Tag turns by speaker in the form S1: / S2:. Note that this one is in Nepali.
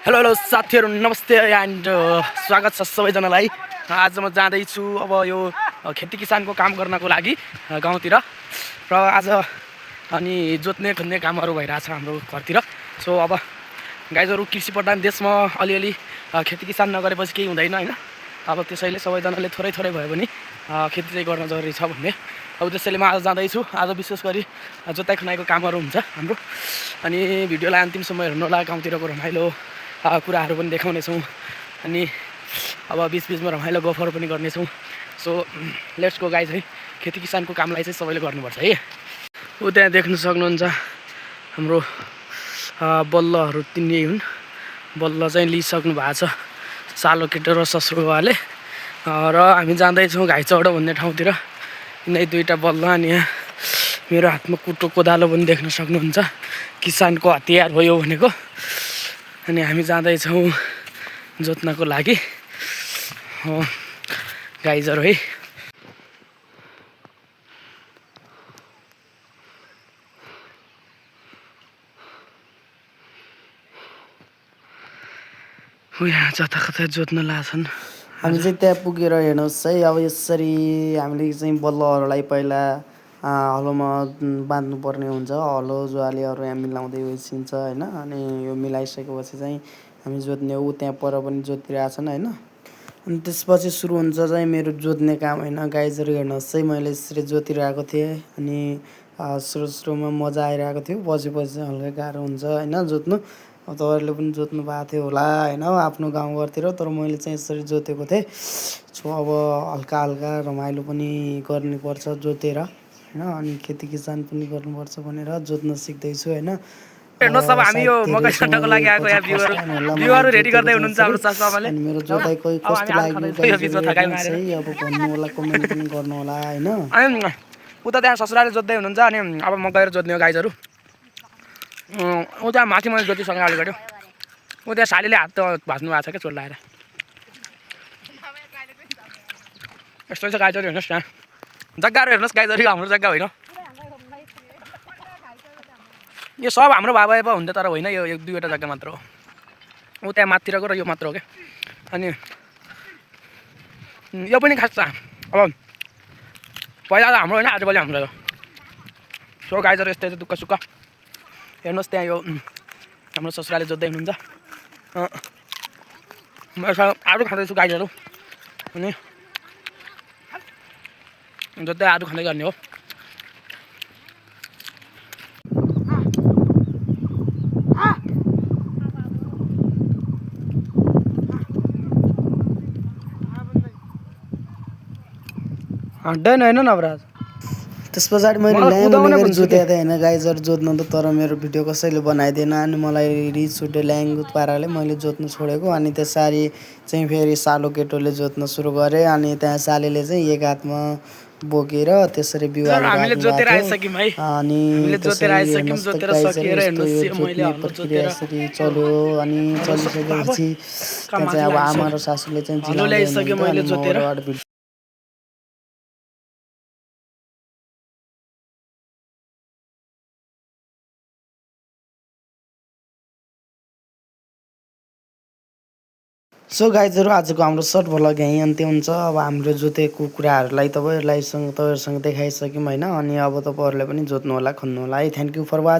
S1: हेलो हेलो साथीहरू नमस्ते एन्ड स्वागत छ सबैजनालाई। आज म जाँदैछु अब यो खेती किसानको काम गर्नको लागि गाउँतिर र आज अनि जोत्ने खोज्ने कामहरू भइरहेछ हाम्रो घरतिर। सो अब गाइजहरू कृषि प्रधान देशमा अलिअलि खेती किसान नगरेपछि केही हुँदैन हैन। अब त्यसैले सबैजनाले थोरै थोरै भए पनि खेती चाहिँ गर्न जरुरी छ भन्ने अब त्यसैले म आज जाँदैछु। आज विशेष गरी जोताइ खनाइको कामहरू हुन्छ हाम्रो। अनि भिडियोलाई अन्तिमसम्म हेर्नु होला। गाउँतिरको रमाइलो कुराहरू पनि देखाउनेछौँ अनि अब बिचबिचमा रमाइलो गफहरू पनि गर्नेछौँ। सो लेट्स गो गाइज है। खेती किसानको कामलाई चाहिँ सबैले गर्नुपर्छ है। ऊ त्यहाँ देख्न सक्नुहुन्छ हाम्रो बल्लहरू तिनै हुन्। बल्ल चाहिँ लिइसक्नु भएको छ सालो केटो र ससुराले र हामी जाँदैछौँ घाइचौडो भन्ने ठाउँतिर। यिनै दुईवटा बल्ल अनि यहाँ मेरो हातमा कुटो कोदालो पनि देख्न सक्नुहुन्छ। किसानको हतियार हो यो भनेको। अनि हामी जाँदैछौँ जोत्नको लागि गाइजहरू है। यहाँ जताकतै जोत्न लाग्छन्।
S2: हामी चाहिँ त्यहाँ पुगेर हेर्नुहोस् है। अब यसरी हामीले चाहिँ बल्लहरूलाई पहिला हलोमा बाँध्नुपर्ने हुन्छ। हलो जुवालीहरू यहाँ मिलाउँदै उसिन्छ होइन। अनि यो मिलाइसकेपछि चाहिँ हामी जोत्ने ऊ त्यहाँ पर पनि जोतिरहेछन् होइन। अनि त्यसपछि सुरु हुन्छ चाहिँ मेरो जोत्ने काम होइन। गाइजहरू हेर्नुहोस् है, मैले यसरी जोतिरहेको थिएँ अनि सुरुमा मजा आइरहेको थियो। पछि चाहिँ हल्का गाह्रो हुन्छ होइन जोत्नु। अब तपाईँहरूले पनि जोत्नु भएको थियो होला होइन आफ्नो गाउँघरतिर। तर मैले चाहिँ यसरी जोतेको थिएँ। सो अब हल्का हल्का रमाइलो पनि गर्नुपर्छ जोतेर होइन। अनि खेती किसान पनि गर्नुपर्छ भनेर जोत्न सिक्दैछु होइन।
S1: हेर्नुहोस् अब हामी यो मकै छान्नको लागि आएको यहाँ भ्युहरू रेडी गर्दै हुनुहुन्छ हाम्रो सासुआमाले।
S2: अनि मेरो जोताइ कस्तो लाग्यो अब भन्नु होला, कमेन्ट पनि गर्नु होला होइन।
S1: अनि उता त्यहाँ ससुराले जोत्दै हुनुहुन्छ अनि अब म गएर जोत्ने हो गाइजहरू। उता माथि मैले जोतिसकेँ अलिकति। ऊ त्यहाँ सालीले हात भाँच्नु भएको छ क्या चोट लगाएर। यस्तो छ गाइजहरू हेर्नुहोस् त्यहाँ जग्गाहरू हेर्नुहोस् गाइजहरू। हाम्रो जग्गा होइन यो सब हाम्रो बाबा पो हुन्थ्यो तर होइन यो एक दुईवटा जग्गा मात्र हो। ऊ त्यहाँ माथितिरको र यो मात्र हो क्या। अनि यो पनि खास छ अब पहिला त हाम्रो होइन आजभोलि हाम्रो यो। सो गाइजहरू यस्तै दुःख सुख हेर्नुहोस्। त्यहाँ यो हाम्रो ससुराले जोत्दै हुनुहुन्छ। म आलु खाँदैछु गाइजहरू। अनि जोत्दै आलु खाँदै गर्ने हो। हट्दैन होइन नवराज।
S2: त्यस पछाडि मैले ल्याङ जोतेको थिएँ होइन गाइजहरू जोत्न त। तर मेरो भिडियो कसैले बनाइदिएन अनि मलाई रिस उठ्यो ल्याङ पाराले मैले जोत्नु छोडेको। अनि त्यसरी चाहिँ फेरि सालो केटोले जोत्न सुरु गरेँ। अनि त्यहाँ सालीले चाहिँ एक हातमा बोकेर त्यसरी बिउवाले अनि जोत्ने प्रक्रिया यसरी चल्यो। अनि चलिसकेपछि त्यहाँ चाहिँ अब आमा र सासूले चाहिँ चिलाउँदै सो गाइजहरू आजको हाम्रो सर्ट भ्लग यहीँ अन्त्य हुन्छ। अब हाम्रो जोतेको कुराहरूलाई तपाईँहरूसँग देखाइसक्यौँ होइन। अनि अब तपाईँहरूले पनि जोत्नु होला, खन्नु होला है। Thank you for watching.